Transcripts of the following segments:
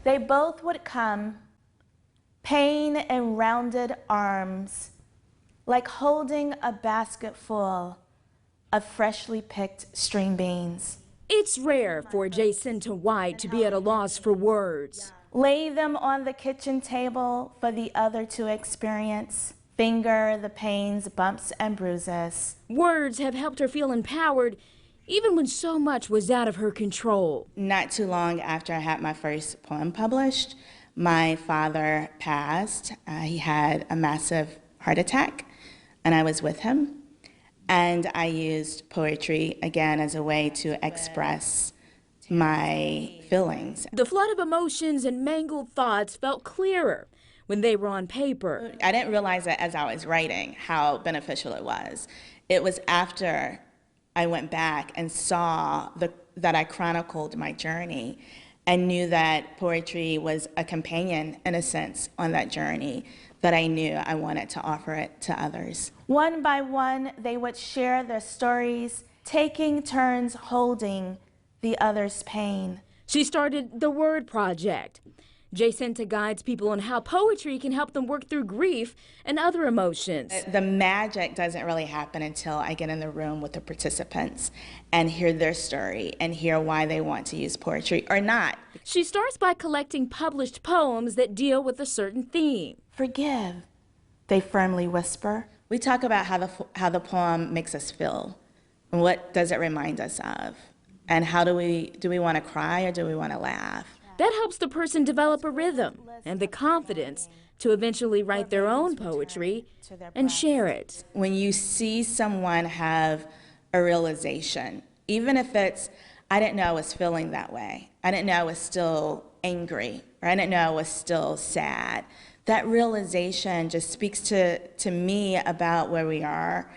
They both would come, pain in rounded arms, like holding a basket full of freshly picked string beans. It's rare for Jacinta White to be at a loss for words. Lay them on the kitchen table for the other to experience. Finger the pains, bumps, and bruises. Words have helped her feel empowered even when so much was out of her control. Not too long after I had my first poem published, my father passed. He had a massive heart attack, and I was with him. And I used poetry again as a way to express my feelings. The flood of emotions and mangled thoughts felt clearer when they were on paper. I didn't realize that as I was writing how beneficial it was. It was after I went back and saw that I chronicled my journey and knew that poetry was a companion, in a sense, on that journey, that I knew I wanted to offer it to others. One by one, they would share their stories, taking turns holding the other's pain. She started the Word Project. Jacinta guides people on how poetry can help them work through grief and other emotions. The magic doesn't really happen until I get in the room with the participants and hear their story and hear why they want to use poetry or not. She starts by collecting published poems that deal with a certain theme. Forgive, they firmly whisper. We talk about how the poem makes us feel and what does it remind us of, and how do we want to cry or do we want to laugh? That helps the person develop a rhythm and the confidence to eventually write their own poetry and share it. When you see someone have a realization, even if it's, I didn't know I was feeling that way, I didn't know I was still angry, or I didn't know I was still sad, that realization just speaks to me about where we are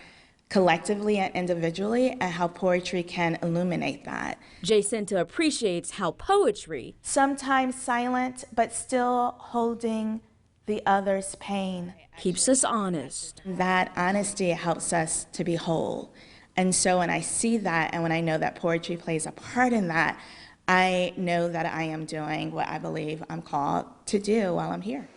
collectively and individually, and how poetry can illuminate that. Jacinta appreciates how poetry, sometimes silent but still holding the other's pain, keeps us honest. That honesty helps us to be whole. And so when I see that and when I know that poetry plays a part in that, I know that I am doing what I believe I'm called to do while I'm here.